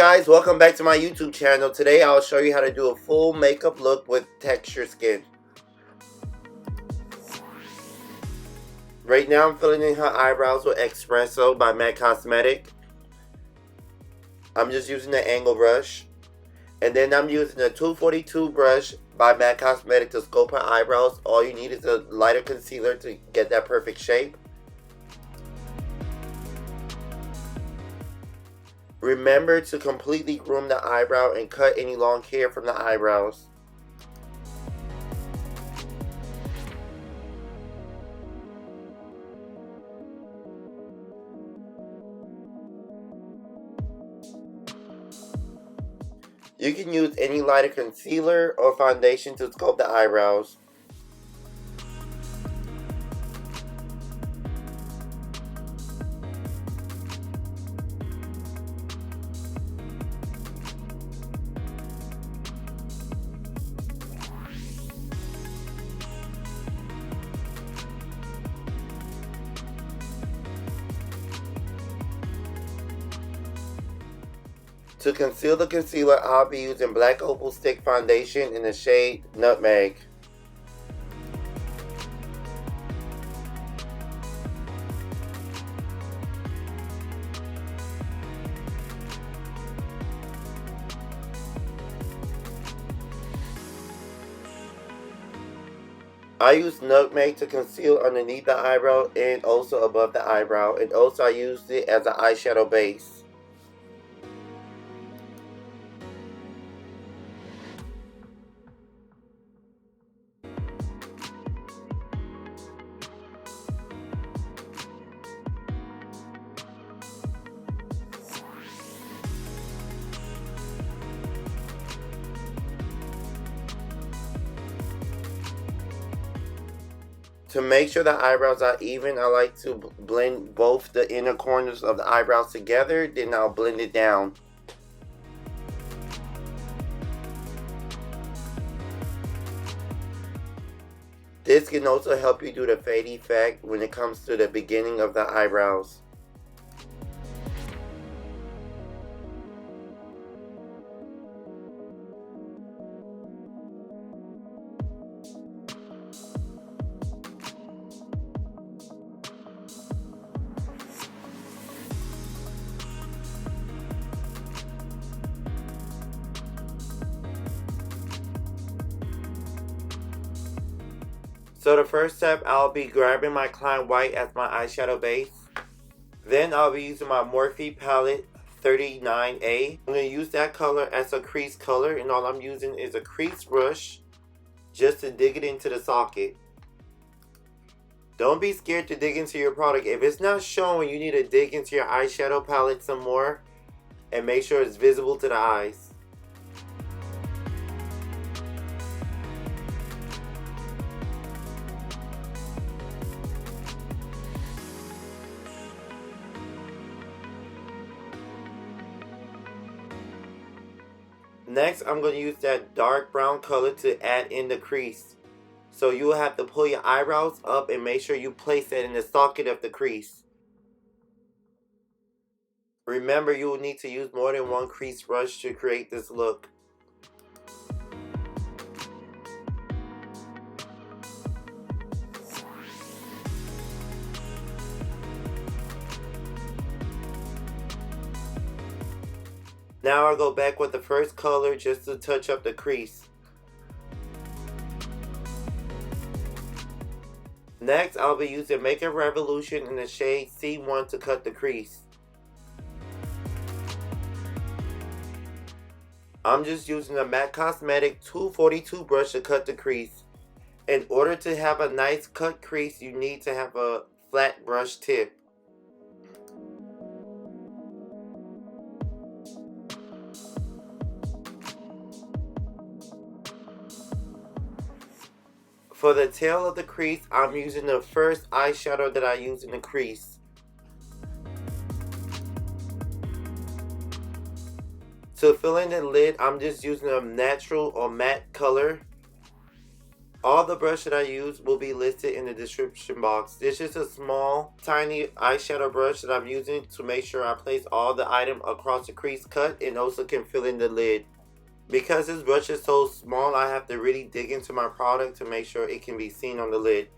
guys, welcome back to my YouTube channel. Today I'll show you how to do a full makeup look with texture skin. Right now I'm filling in her eyebrows with Espresso by MAC Cosmetic. I'm just using the angle brush. And then I'm using the 242 brush by MAC Cosmetic to sculpt her eyebrows. All you need is a lighter concealer to get that perfect shape. Remember to completely groom the eyebrow and cut any long hair from the eyebrows. You can use any lighter concealer or foundation to sculpt the eyebrows. To conceal the concealer, I'll be using Black Opal Stick foundation in the shade Nutmeg. I use Nutmeg to conceal underneath the eyebrow and also above the eyebrow, and also I used it as an eyeshadow base. To make sure the eyebrows are even, I like to blend both the inner corners of the eyebrows together, then I'll blend it down. This can also help you do the fade effect when it comes to the beginning of the eyebrows. So the first step, I'll be grabbing my Klein White as my eyeshadow base. Then I'll be using my Morphe palette 39A. I'm going to use that color as a crease color, and all I'm using is a crease brush just to dig it into the socket. Don't be scared to dig into your product. If it's not showing, you need to dig into your eyeshadow palette some more and make sure it's visible to the eyes. Next, I'm going to use that dark brown color to add in the crease. So you will have to pull your eyebrows up and make sure you place it in the socket of the crease. Remember, you will need to use more than one crease brush to create this look. Now I'll go back with the first color just to touch up the crease. Next, I'll be using Makeup Revolution in the shade C1 to cut the crease. I'm just using a MAC Cosmetic 242 brush to cut the crease. In order to have a nice cut crease, you need to have a flat brush tip. For the tail of the crease, I'm using the first eyeshadow that I use in the crease. To fill in the lid, I'm just using a natural or matte color. All the brush that I use will be listed in the description box. This is a small, tiny eyeshadow brush that I'm using to make sure I place all the item across the crease cut and also can fill in the lid. Because this brush is so small, I have to really dig into my product to make sure it can be seen on the lid.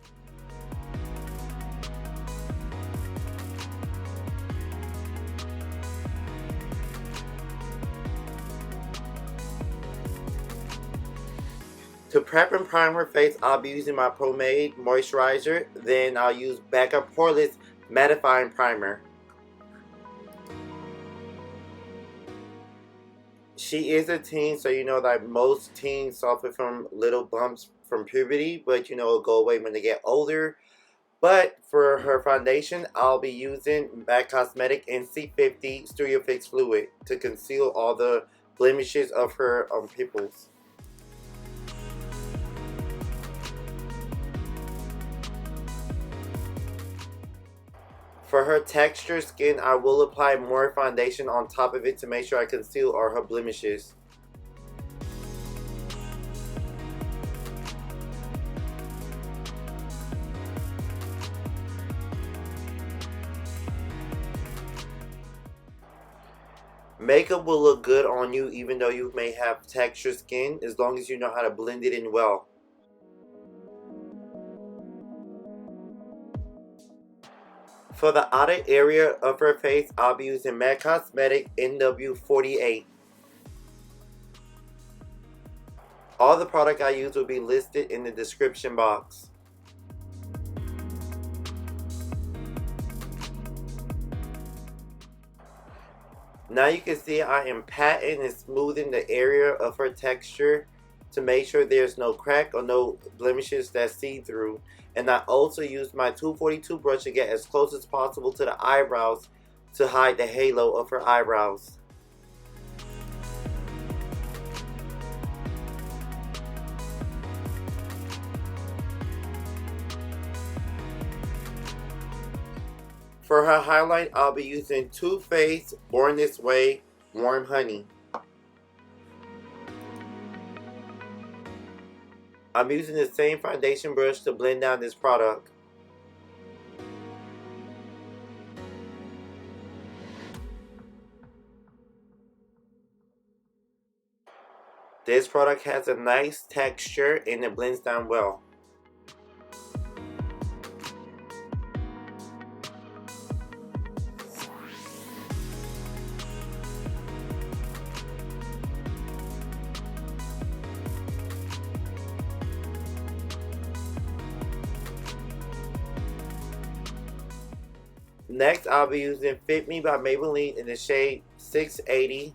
To prep and prime her face, I'll be using my pomade moisturizer. Then I'll use Becca Poreless Mattifying Primer. She is a teen, so you know that most teens suffer from little bumps from puberty, but you know it'll go away when they get older. But for her foundation, I'll be using MAC Cosmetic NC50 Studio Fix Fluid to conceal all the blemishes of her pimples. For her texture skin, I will apply more foundation on top of it to make sure I conceal all her blemishes. Makeup will look good on you even though you may have texture skin, as long as you know how to blend it in well. For the outer area of her face, I'll be using MAC Cosmetic NW48. All the product I use will be listed in the description box. Now you can see I am patting and smoothing the area of her texture to make sure there's no crack or no blemishes that see through. And I also used my 242 brush to get as close as possible to the eyebrows to hide the halo of her eyebrows. For her highlight, I'll be using Too Faced Born This Way Warm Honey. I'm using the same foundation brush to blend down this product. This product has a nice texture and it blends down well. Next, I'll be using Fit Me by Maybelline in the shade 680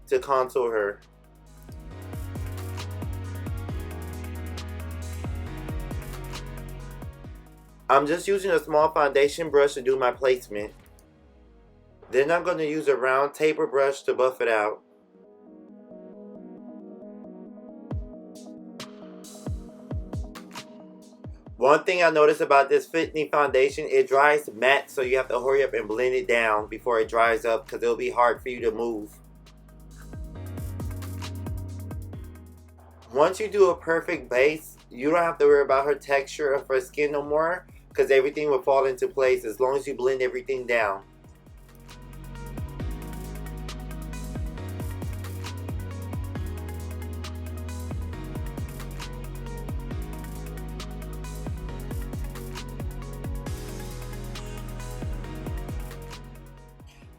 to contour her. I'm just using a small foundation brush to do my placement. Then I'm going to use a round taper brush to buff it out. One thing I noticed about this Fit Me foundation, it dries matte, so you have to hurry up and blend it down before it dries up because it'll be hard for you to move. Once you do a perfect base, you don't have to worry about her texture of her skin no more because everything will fall into place as long as you blend everything down.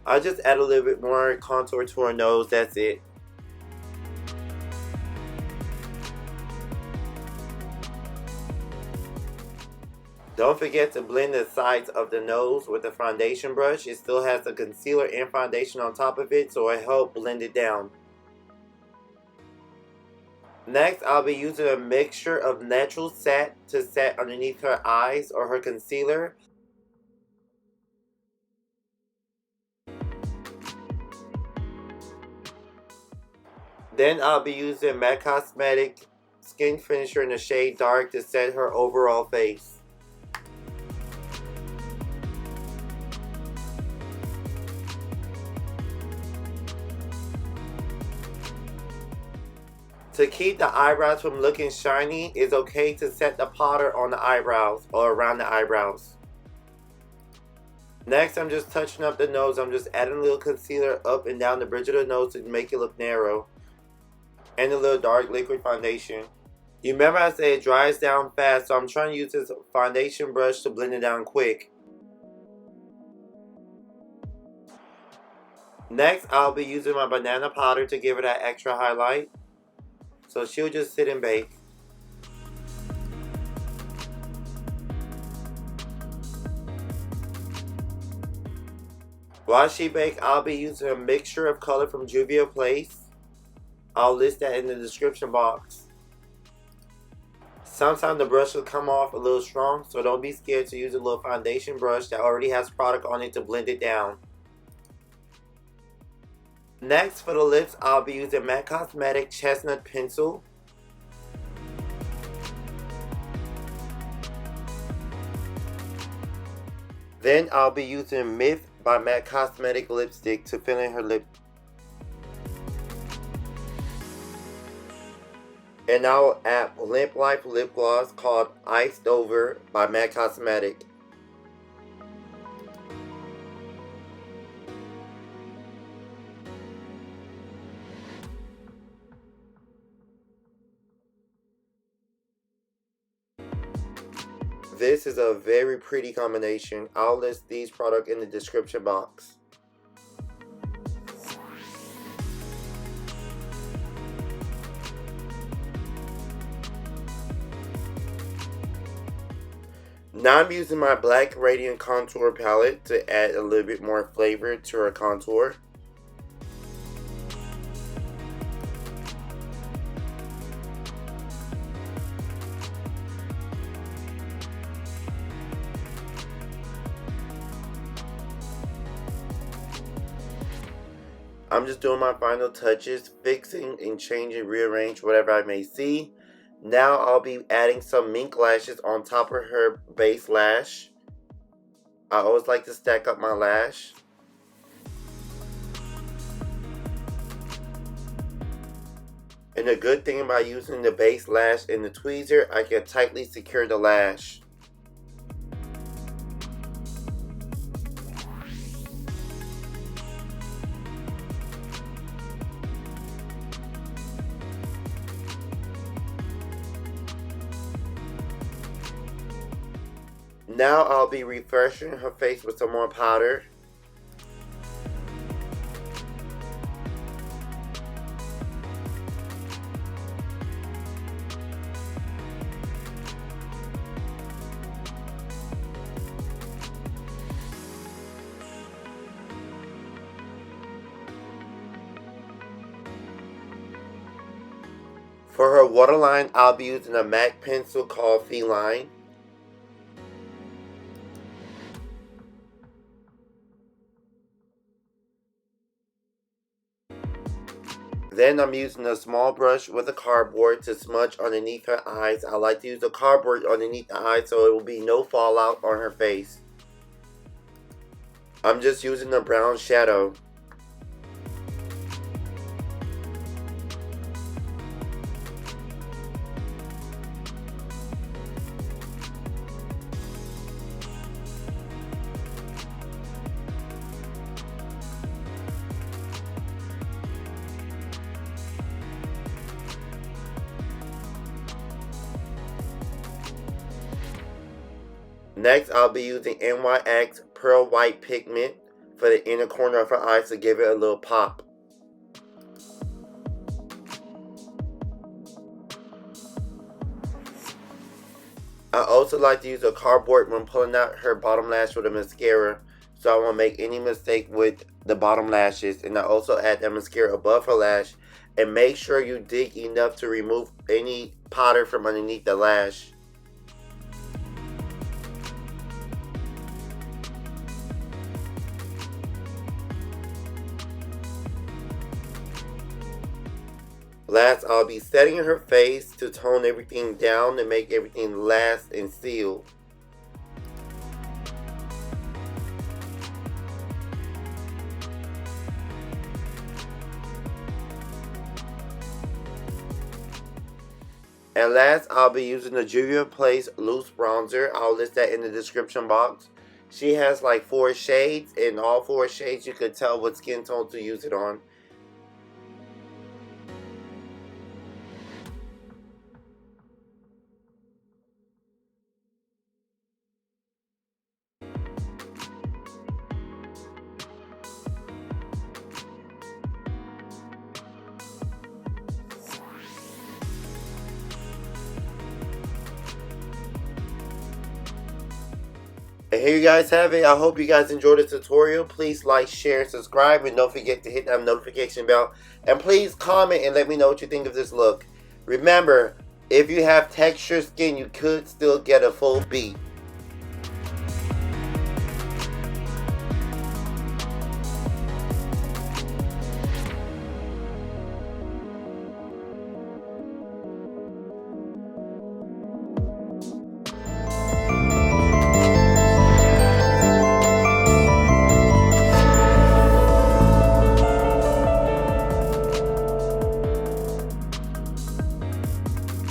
I'll just add a little bit more contour to her nose, that's it. Don't forget to blend the sides of the nose with the foundation brush. It still has the concealer and foundation on top of it, so it helps blend it down. Next, I'll be using a mixture of natural set to set underneath her eyes or her concealer. Then I'll be using MAC Cosmetic Skin Finisher in the shade Dark to set her overall face. To keep the eyebrows from looking shiny, it's okay to set the powder on the eyebrows or around the eyebrows. Next, I'm just touching up the nose. I'm just adding a little concealer up and down the bridge of the nose to make it look narrow. And a little dark liquid foundation. You remember I said it dries down fast, so I'm trying to use this foundation brush to blend it down quick. Next, I'll be using my banana powder to give it that extra highlight. So she'll just sit and bake. While she bakes, I'll be using a mixture of color from Juvia Place. I'll list that in the description box. Sometimes the brush will come off a little strong, so don't be scared to use a little foundation brush that already has product on it to blend it down. Next, for the lips, I'll be using MAC Cosmetic Chestnut Pencil. Then I'll be using Myth by MAC Cosmetic Lipstick to fill in her lip. And I'll add Limp Life lip gloss called Iced Over by MAC Cosmetic. This is a very pretty combination. I'll list these products in the description box. Now I'm using my Black Radiant Contour palette to add a little bit more flavor to her contour. I'm just doing my final touches, fixing and changing, rearrange whatever I may see. Now I'll be adding some mink lashes on top of her base lash. I always like to stack up my lash. And the good thing about using the base lash and the tweezer, I can tightly secure the lash. Now I'll be refreshing her face with some more powder. For her waterline, I'll be using a MAC pencil called Feline. Then I'm using a small brush with a cardboard to smudge underneath her eyes. I like to use a cardboard underneath the eyes so it will be no fallout on her face. I'm just using a brown shadow. Next, I'll be using NYX Pearl White Pigment for the inner corner of her eyes to give it a little pop. I also like to use a cardboard when pulling out her bottom lash with a mascara, so I won't make any mistake with the bottom lashes. And I also add that mascara above her lash, and make sure you dig enough to remove any powder from underneath the lash. Last, I'll be setting her face to tone everything down and make everything last and seal. And last, I'll be using the Juvia Place Loose Bronzer. I'll list that in the description box. She has like 4 shades. In all 4 shades, you could tell what skin tone to use it on. And here you guys have it. I hope you guys enjoyed this tutorial. Please like, share, and subscribe. And don't forget to hit that notification bell. And please comment and let me know what you think of this look. Remember, if you have texture skin, you could still get a full beat.